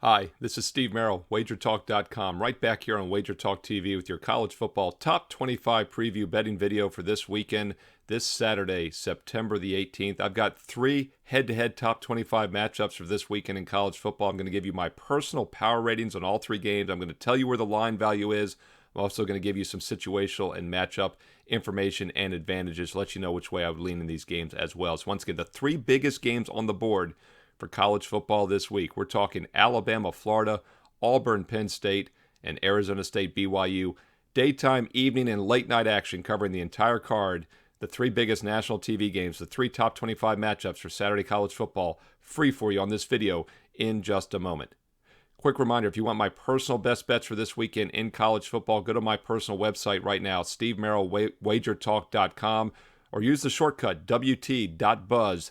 Hi, this is Steve Merril, WagerTalk.com, right back here on WagerTalk TV with your college football top 25 preview betting video for this weekend, this Saturday, September the 18th. I've got three head-to-head top 25 matchups for this weekend in college football. I'm going to give you my personal power ratings on all three games. I'm going to tell you where the line value is. I'm also going to give you some situational and matchup information and advantages to let you know which way I would lean in these games as well. So once again, the three biggest games on the board for college football this week. We're talking Alabama, Florida, Auburn, Penn State, and Arizona State, BYU. Daytime, evening, and late night action covering the entire card. The three biggest national TV games, the three top 25 matchups for Saturday college football, free for you on this video in just a moment. Quick reminder, if you want my personal best bets for this weekend in college football, go to my personal website right now, stevemerril.wagertalk.com, or use the shortcut wt.buzz/SM.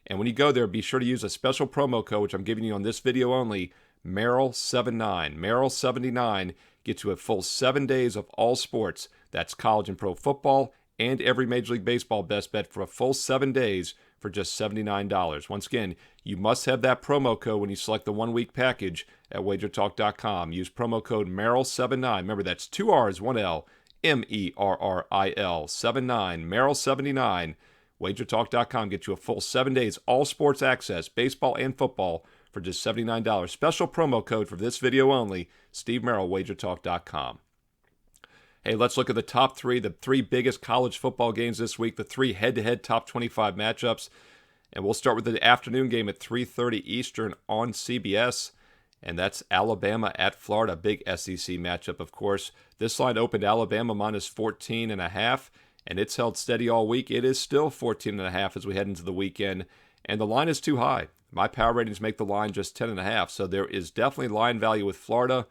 And when you go there, be sure to use a special promo code, which I'm giving you on this video only, Merril79. Merril79 gets you a full 7 days of all sports. That's college and pro football and every Major League Baseball best bet for a full 7 days for just $79. Once again, you must have that promo code when you select the 1 week package at wagertalk.com. Use promo code Merril79. Remember, that's 2 R's, 1 L, Merril 79, Merril79. WagerTalk.com gets you a full 7 days, all sports access, baseball and football, for just $79. Special promo code for this video only, Steve Merril, WagerTalk.com. Hey, let's look at the top three, the three biggest college football games this week, the three head-to-head top 25 matchups. And we'll start with the afternoon game at 3:30 Eastern on CBS. And that's Alabama at Florida, big SEC matchup, of course. This line opened Alabama minus 14.5. And it's held steady all week. It is still 14.5 as we head into the weekend, and the line is too high. My power ratings make the line just 10.5, so there is definitely line value with Florida,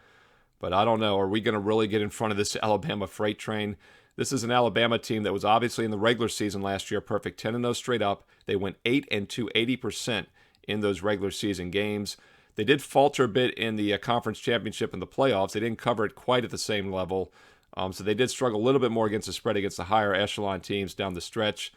but I don't know. Are we going to really get in front of this Alabama freight train? This is an Alabama team that was obviously in the regular season last year, perfect 10-0 straight up. They went 8-2, 80% in those regular season games. They did falter a bit in the conference championship and the playoffs. They didn't cover it quite at the same level. So they did struggle a little bit more against the spread against the higher echelon teams down the stretch.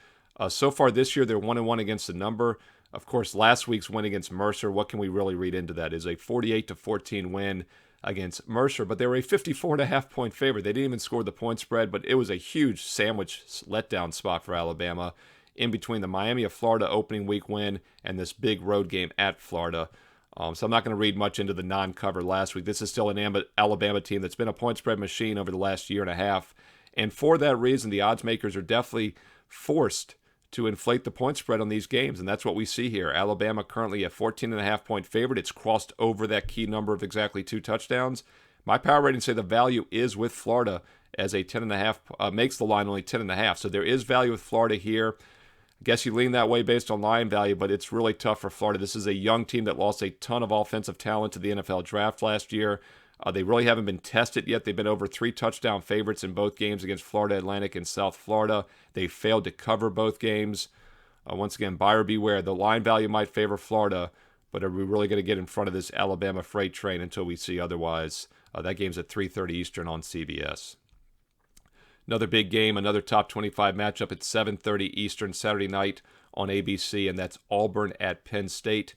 So far this year, they're 1-1 against the number. Of course, last week's win against Mercer, what can we really read into that? Is a 48-14 win against Mercer, but they were a 54.5-point favorite. They didn't even score the point spread, but it was a huge sandwich letdown spot for Alabama in between the Miami of Florida opening week win and this big road game at Florida. So I'm not going to read much into the non-cover last week. This is still an Alabama team that's been a point spread machine over the last year and a half. And for that reason, the odds makers are definitely forced to inflate the point spread on these games. And that's what we see here. Alabama currently a 14.5-point favorite. It's crossed over that key number of exactly 2 touchdowns. My power ratings say the value is with Florida as a 10.5, makes the line only 10.5. So there is value with Florida here. I guess you lean that way based on line value, but it's really tough for Florida. This is a young team that lost a ton of offensive talent to the NFL draft last year. They really haven't been tested yet. They've been over 3 touchdown favorites in both games against Florida Atlantic and South Florida. They failed to cover both games. Once again, buyer beware. The line value might favor Florida, but are we really going to get in front of this Alabama freight train until we see otherwise? That game's at 3:30 Eastern on CBS. Another big game, another top 25 matchup at 7:30 Eastern Saturday night on ABC, and that's Auburn at Penn State.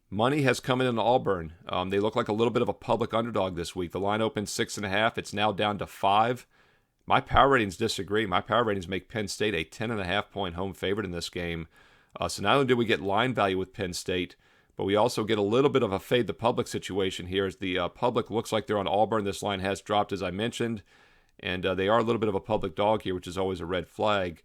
Money has come in on Auburn. They look like a little bit of a public underdog this week. The line opened 6.5. It's now down to 5. My power ratings disagree. My power ratings make Penn State a 10.5-point home favorite in this game. So not only do we get line value with Penn State, but we also get a little bit of a fade the public situation here as the public looks like they're on Auburn. This line has dropped, as I mentioned. And they are a little bit of a public dog here, which is always a red flag.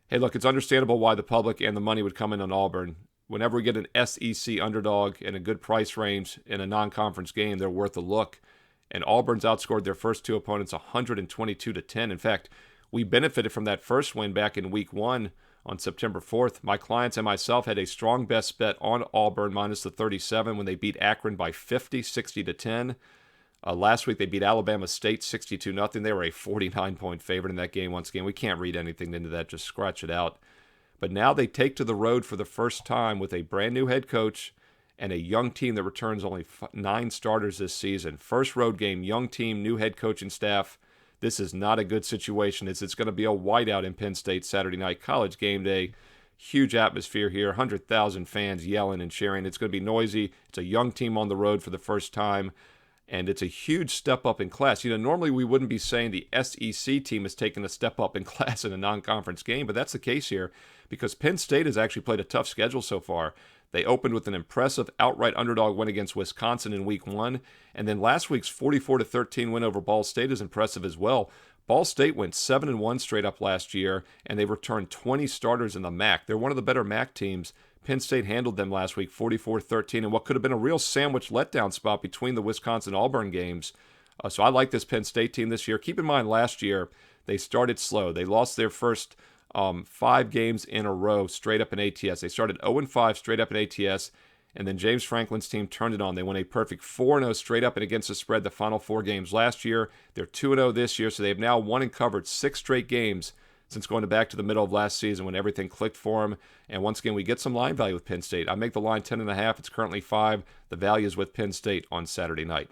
Hey, look, it's understandable why the public and the money would come in on Auburn. Whenever we get an SEC underdog and a good price range in a non-conference game, they're worth a look. And Auburn's outscored their first 2 opponents 122-10. In fact, we benefited from that first win back in week 1 on September 4th. My clients and myself had a strong best bet on Auburn minus the 37 when they beat Akron by 50, 60-10. Last week, they beat Alabama State 62-0. They were a 49-point favorite in that game. Once again, we can't read anything into that. Just scratch it out. But now they take to the road for the first time with a brand new head coach and a young team that returns only 9 starters this season. First road game, young team, new head coach and staff. This is not a good situation. It's going to be a whiteout in Penn State Saturday night, College game day. Huge atmosphere here, 100,000 fans yelling and cheering. It's going to be noisy. It's a young team on the road for the first time, and it's a huge step up in class. Normally we wouldn't be saying the SEC team is taking a step up in class in a non-conference game, but that's the case here because Penn State has actually played a tough schedule so far. They opened with an impressive outright underdog win against Wisconsin in week 1, and then last week's 44-13 win over Ball State is impressive as well. Ball State went 7-1 straight up last year, and they returned 20 starters in the MAC. They're one of the better MAC teams. Penn State handled them last week 44-13 in what could have been a real sandwich letdown spot between the Wisconsin-Auburn games. So I like this Penn State team this year. Keep in mind last year they started slow. They lost their first 5 games in a row straight up in ATS. They started 0-5 straight up in ATS, and then James Franklin's team turned it on. They went a perfect 4-0 straight up and against the spread the final 4 games last year. They're 2-0 this year, so they've now won and covered 6 straight games since going back to the middle of last season when everything clicked for them. And once again, we get some line value with Penn State. I make the line 10.5. It's currently 5. The value is with Penn State on Saturday night.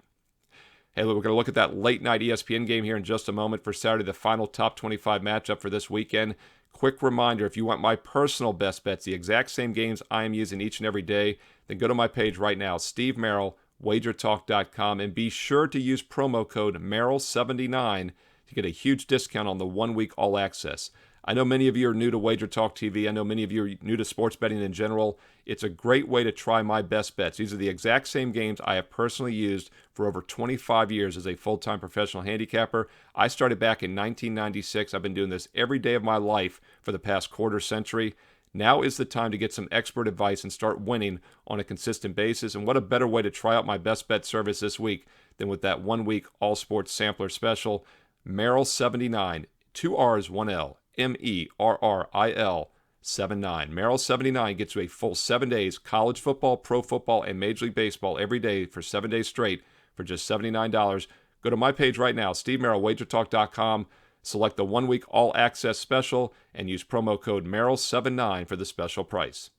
Hey, look, we're going to look at that late night ESPN game here in just a moment for Saturday, the final top 25 matchup for this weekend. Quick reminder, if you want my personal best bets, the exact same games I am using each and every day, then go to my page right now, Steve Merril, WagerTalk.com, and be sure to use promo code Merril79 to get a huge discount on the 1-week all access. I know many of you are new to WagerTalk TV. I know many of you are new to sports betting in general. It's a great way to try my best bets. These are the exact same games I have personally used for over 25 years as a full-time professional handicapper. I started back in 1996. I've been doing this every day of my life for the past quarter century. Now is the time to get some expert advice and start winning on a consistent basis. And what a better way to try out my best bet service this week than with that 1-week all sports sampler special. Merril79, 2 R's, 1 L. Merril 79. Merril 79 gets you a full 7 days, college football, pro football, and Major League Baseball every day for 7 days straight for just $79. Go to my page right now, Steve Merril, WagerTalk.com, select the 1-week all-access special, and use promo code Merril79 for the special price.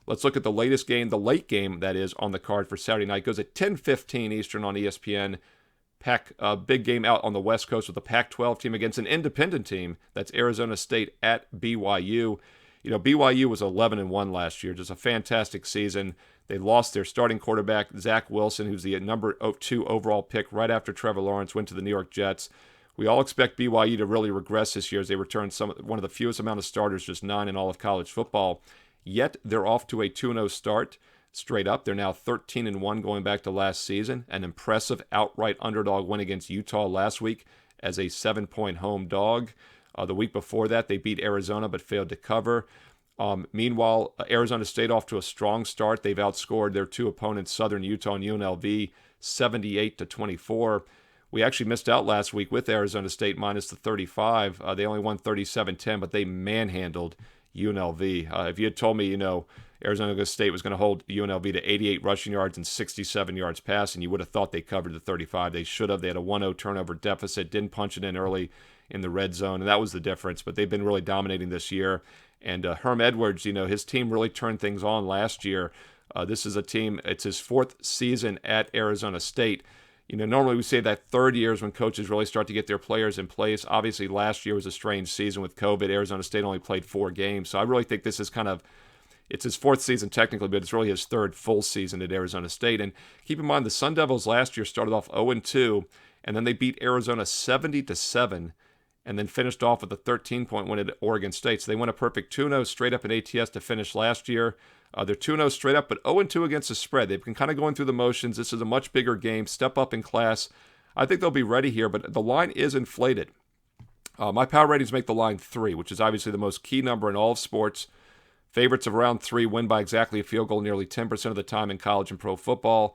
Let's look at the latest game, the late game, that is, on the card for Saturday night. It goes at 10:15 Eastern on ESPN. Big game out on the West Coast with the Pac-12 team against an independent team. That's Arizona State at BYU. BYU was 11-1 last year, just a fantastic season. They lost their starting quarterback, Zach Wilson, who's the number 2 overall pick right after Trevor Lawrence went to the New York Jets. We all expect BYU to really regress this year as they return one of the fewest amount of starters, just 9 in all of college football. Yet they're off to a 2-0 start. Straight up, they're now 13-1 going back to last season. An impressive outright underdog win against Utah last week as a 7-point home dog. The week before that, they beat Arizona but failed to cover. Meanwhile, Arizona State off to a strong start. They've outscored their 2 opponents, Southern Utah and UNLV, 78-24. We actually missed out last week with Arizona State minus the 35. They only won 37-10, but they manhandled UNLV. If you had told me, Arizona State was going to hold UNLV to 88 rushing yards and 67 yards passing, you would have thought they covered the 35. They should have. They had a 1-0 turnover deficit, didn't punch it in early in the red zone, and that was the difference. But they've been really dominating this year. And Herm Edwards, his team really turned things on last year. This is a team, it's his 4th season at Arizona State. Normally we say that 3rd year is when coaches really start to get their players in place. Obviously, last year was a strange season with COVID. Arizona State only played 4 games. So I really think this is it's his 4th season technically, but it's really his 3rd full season at Arizona State. And keep in mind, the Sun Devils last year started off 0-2, and then they beat Arizona 70-7, and then finished off with a 13-point win at Oregon State. So they went a perfect 2-0 straight up in ATS to finish last year. They're 2-0 straight up, but 0-2 against the spread. They've been kind of going through the motions. This is a much bigger game, step up in class. I think they'll be ready here, but the line is inflated. My power ratings make the line 3, which is obviously the most key number in all of sports. Favorites of around 3 win by exactly a field goal nearly 10% of the time in college and pro football.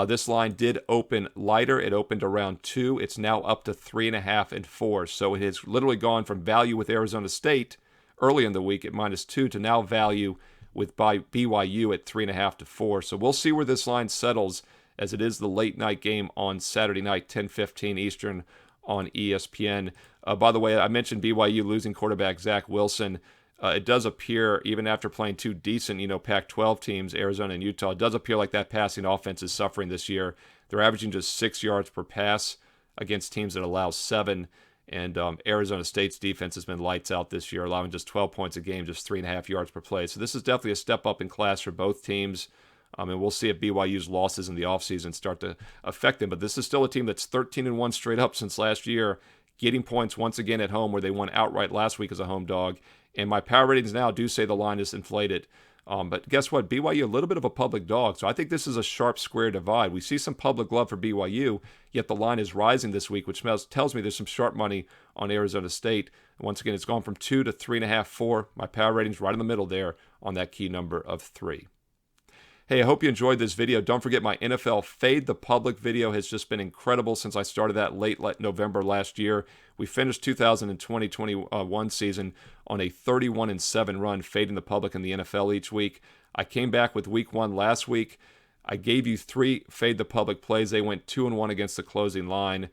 This line did open lighter. It opened around 2. It's now up to 3.5 and 4. So it has literally gone from value with Arizona State early in the week at -2 to now value with BYU at 3.5 to 4. So we'll see where this line settles, as it is the late night game on Saturday night, 10:15 Eastern on ESPN. By the way, I mentioned BYU losing quarterback Zach Wilson. It does appear, even after playing 2 decent, Pac-12 teams, Arizona and Utah, it does appear like that passing offense is suffering this year. They're averaging just 6 yards per pass against teams that allow 7. And Arizona State's defense has been lights out this year, allowing just 12 points a game, just 3.5 yards per play. So this is definitely a step up in class for both teams. And we'll see if BYU's losses in the offseason start to affect them. But this is still a team that's 13-1 straight up since last year, getting points once again at home, where they won outright last week as a home dog. And my power ratings now do say the line is inflated. But guess what? BYU, a little bit of a public dog. So I think this is a sharp square divide. We see some public love for BYU, yet the line is rising this week, which tells me there's some sharp money on Arizona State. Once again, it's gone from 2 to 3.5, 4. My power rating's right in the middle there on that key number of 3. Hey, I hope you enjoyed this video. Don't forget my NFL Fade the Public video has just been incredible since I started that late November last year. We finished 2020-21 season on a 31-7 run, fading the public in the NFL each week. I came back with week 1 last week. I gave you 3 Fade the Public plays. They went 2-1 against the closing line.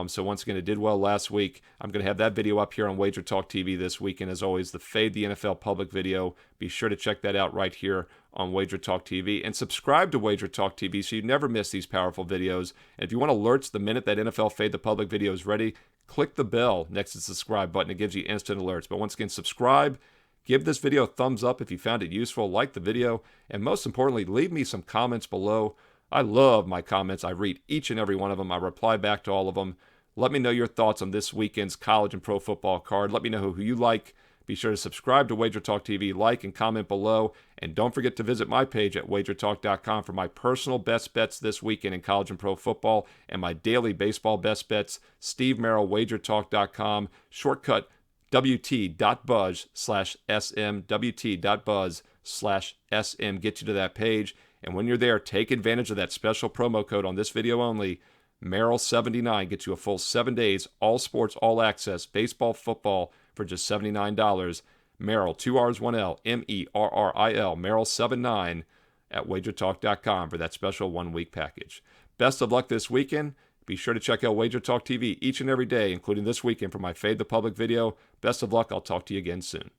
So once again, it did well last week. I'm going to have that video up here on WagerTalk TV this week. And as always, the Fade the NFL Public video. Be sure to check that out right here on WagerTalk TV. And subscribe to WagerTalk TV so you never miss these powerful videos. And if you want alerts the minute that NFL Fade the Public video is ready, click the bell next to the subscribe button. It gives you instant alerts. But once again, subscribe. Give this video a thumbs up if you found it useful. Like the video. And most importantly, leave me some comments below. I love my comments. I read each and every one of them. I reply back to all of them. Let me know your thoughts on this weekend's college and pro football card. Let me know who you like. Be sure to subscribe to WagerTalk TV, like and comment below. And don't forget to visit my page at WagerTalk.com for my personal best bets this weekend in college and pro football and my daily baseball best bets. Steve Merril, WagerTalk.com. Shortcut WT.buzz/SM. WT.buzz/SM. Get you to that page. And when you're there, take advantage of that special promo code on this video only. Merril79 gets you a full 7 days, all sports, all access, baseball, football for just $79. Merril, 2 R's, 1 L, Merril, Merril79 at WagerTalk.com for that special 1-week package. Best of luck this weekend. Be sure to check out WagerTalk TV each and every day, including this weekend for my Fade the Public video. Best of luck. I'll talk to you again soon.